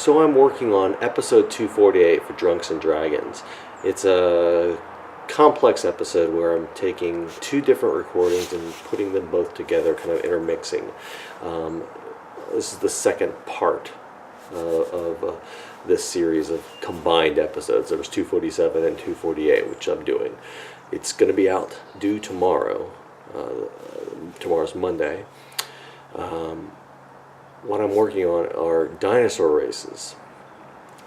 So I'm working on episode 248 for Drunks and Dragons. It's a complex episode where I'm taking two different recordings and putting them both together, kind of intermixing. This is the second part of this series of combined episodes. There was 247 and 248, which I'm doing. It's going to be out due tomorrow. Tomorrow's Monday. What I'm working on are dinosaur races.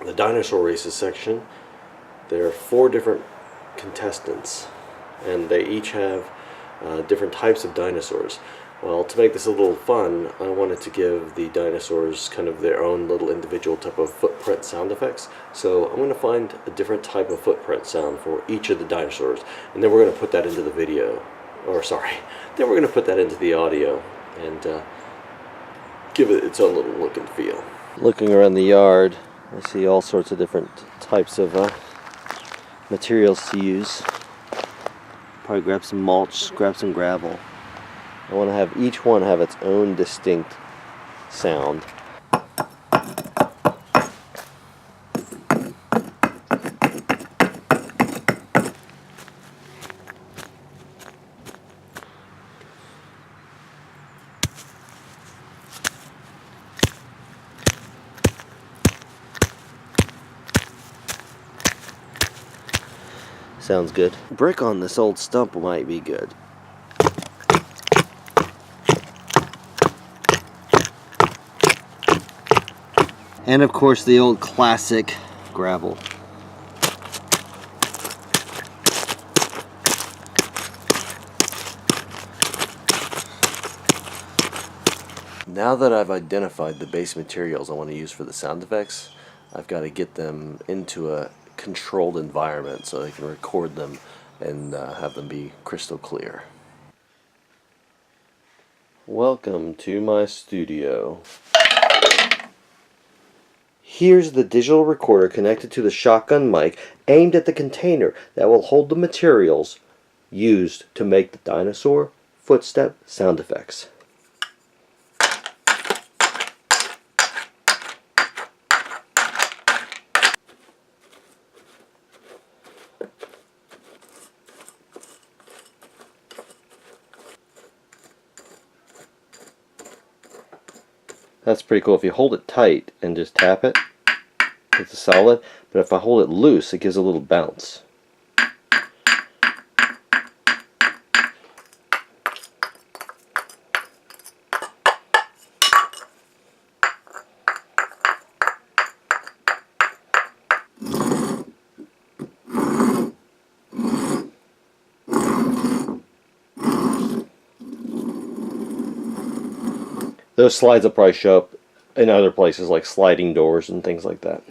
The dinosaur races section, there are 4 different contestants, and they each have different types of dinosaurs. Well, to make this a little fun, I wanted to give the dinosaurs kind of their own little individual type of footprint sound effects. So I'm going to find a different type of footprint sound for each of the dinosaurs, and then we're going to put that into the video, then we're going to put that into the audio, and give it its own little look and feel. Looking around the yard, I see all sorts of different types of materials to use. Probably grab some mulch, grab some gravel. I want to have each one have its own distinct sound. Sounds good. Brick on this old stump might be good. And of course the old classic gravel. Now that I've identified the base materials I want to use for the sound effects, I've got to get them into a controlled environment so I can record them and have them be crystal clear. Welcome to my studio. Here's the digital recorder connected to the shotgun mic aimed at the container that will hold the materials used to make the dinosaur footstep sound effects. That's pretty cool. If you hold it tight and just tap it, it's a solid. But if I hold it loose, it gives a little bounce. Those slides will probably show up in other places like sliding doors and things like that.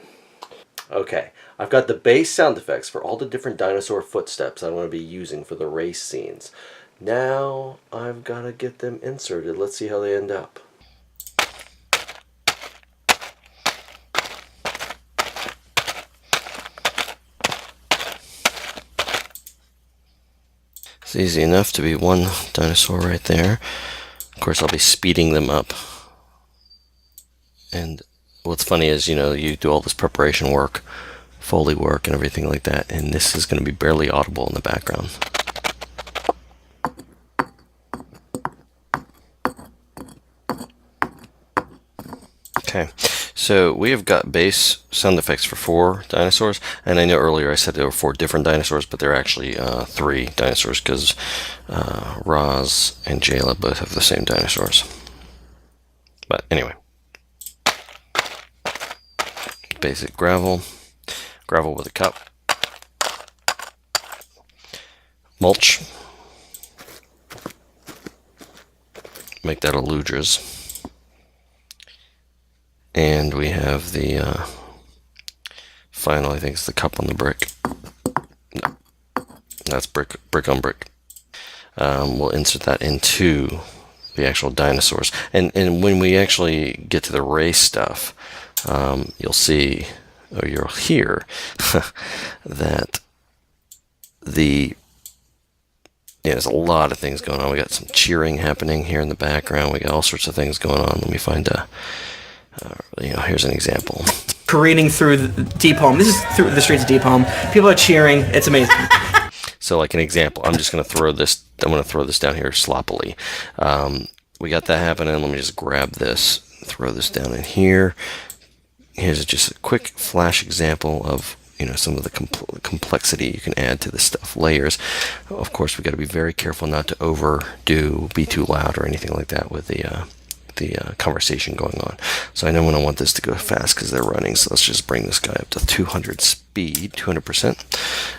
Okay, I've got the base sound effects for all the different dinosaur footsteps I want to be using for the race scenes. Now I've got to get them inserted. Let's see how they end up. It's easy enough to be one dinosaur right there. Of course, I'll be speeding them up. And what's funny is, you do all this preparation work, Foley work, and everything like that, and this is going to be barely audible in the background. Okay, so we have got base sound effects for 4 dinosaurs, and I know earlier I said there were 4 different dinosaurs, but they're actually 3 dinosaurs because Roz and Jayla both have the same dinosaurs. But anyway, basic gravel with a cup, mulch, make that aludras. And we have the final, I think it's the cup on the brick. No, that's brick on brick. We'll insert that into the actual dinosaurs. And when we actually get to the race stuff, you'll see, or you'll hear, that there's a lot of things going on. We got some cheering happening here in the background. We got all sorts of things going on. Let me find here's an example. careening through the deep home. This is through the streets of deep home. People are cheering. It's amazing. So like an example, I'm just going to throw this down here sloppily. We got that happening. Let me just grab this, throw this down in here. Here's just a quick flash example of some of the complexity you can add to this stuff. Layers. Of course, we got to be very careful not to overdo, be too loud or anything like that with the conversation going on. So I know when I want this to go fast because they're running. So let's just bring this guy up to 200 speed, 200%,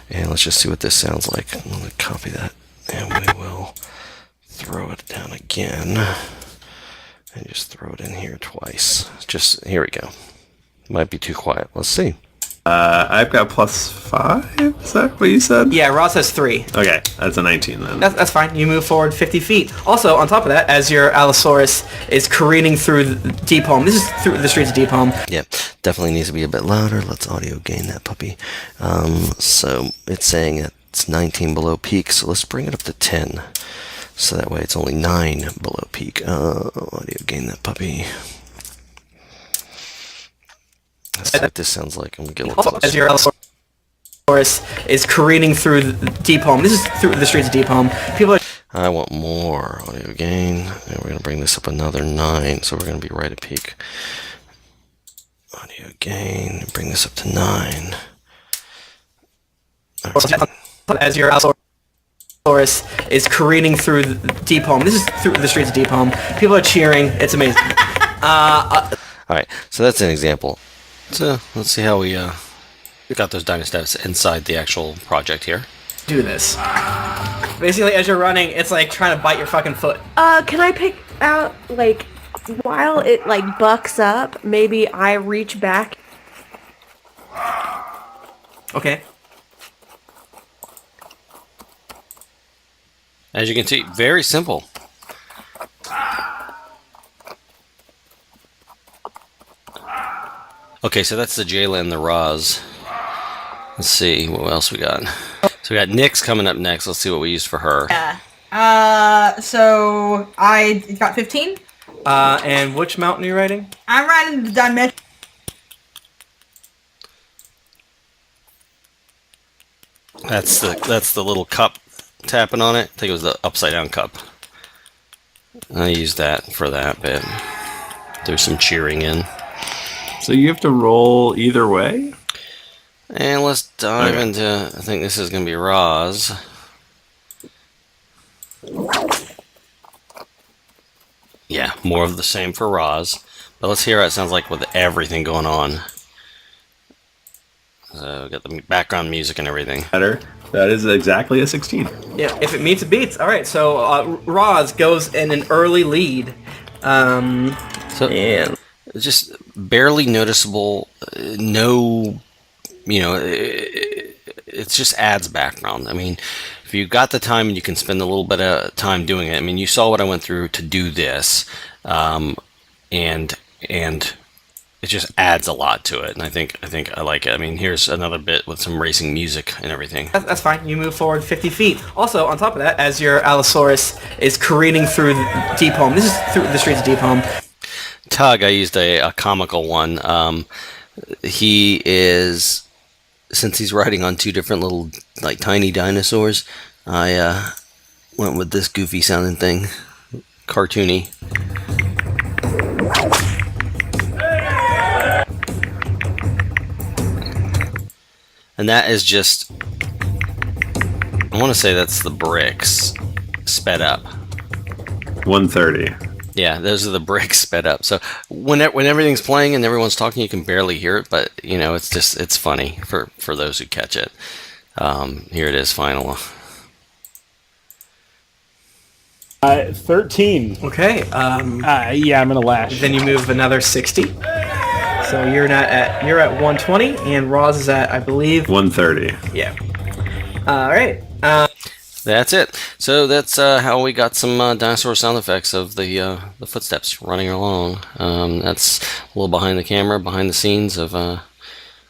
and let's just see what this sounds like. I'm going to copy that, and we will throw it down again, and just throw it in here twice. Just here we go. Might be too quiet. Let's see. I've got +5. Is that what you said? Yeah, Ross has 3. Okay, that's a 19 then. That's fine. You move forward 50 feet. Also, on top of that, as your Allosaurus is careening through the deep home. This is through the streets of deep home. Yeah, definitely needs to be a bit louder. Let's audio gain that puppy. So it's saying it's 19 below peak, so let's bring it up to 10. So that way it's only 9 below peak. Audio gain that puppy. Let's see what this sounds like. I'm gonna get a little closer. As your Allosaurus is careening through the deep home. This is through the streets of deep home. People are... I want more audio gain, and we're gonna bring this up another 9, so we're gonna be right at peak. Audio gain, bring this up to 9. Right. As your Allosaurus is careening through the deep home. This is through the streets of deep home. People are cheering. It's amazing. Alright, so that's an example. So let's see how we got those Dinosteps inside the actual project here. Do this. Basically, as you're running, it's like trying to bite your fucking foot. Can I pick out, like, while it, like, bucks up, maybe I reach back? Okay. As you can see, very simple. Okay, so that's the Jayla and the Roz. Let's see what else we got. So we got Nyx coming up next. Let's see what we used for her. Yeah. So I got 15. And which mountain are you riding? I'm riding the dimension. That's the little cup tapping on it. I think it was the upside down cup. I used that for that bit. There's some cheering in. So you have to roll either way? And let's dive into, I think this is going to be Roz. Yeah, more of the same for Roz. But let's hear what it sounds like with everything going on. So we got the background music and everything. Better. That is exactly a 16. Yeah, if it meets, it beats. All right, so Roz goes in an early lead. And just barely noticeable. No, it just adds background. I mean, if you got the time and you can spend a little bit of time doing it. I mean, you saw what I went through to do this, and it just adds a lot to it. And I think I like it. I mean, here's another bit with some racing music and everything. That's fine. You move forward 50 feet. Also, on top of that, as your Allosaurus is careening through the deep home. This is through the streets of deep home. Tug, I used a comical one. He is, since he's riding on 2 different little, like, tiny dinosaurs, I went with this goofy sounding thing. Cartoony. And that is just, I want to say that's the bricks sped up. 130. Yeah, those are the bricks sped up. So when everything's playing and everyone's talking, you can barely hear it, but it's funny for those who catch it. Here it is, final. 13. Okay. Yeah, I'm gonna lash. Then you move another 60. So you're at 120, and Roz is at, I believe, 130. Yeah. All right. That's it. So that's how we got some dinosaur sound effects of the footsteps running along. That's a little behind the camera, behind the scenes of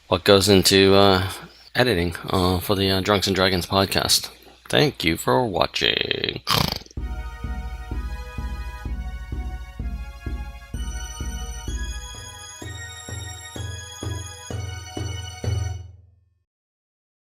what goes into editing for the Drunks and Dragons podcast. Thank you for watching.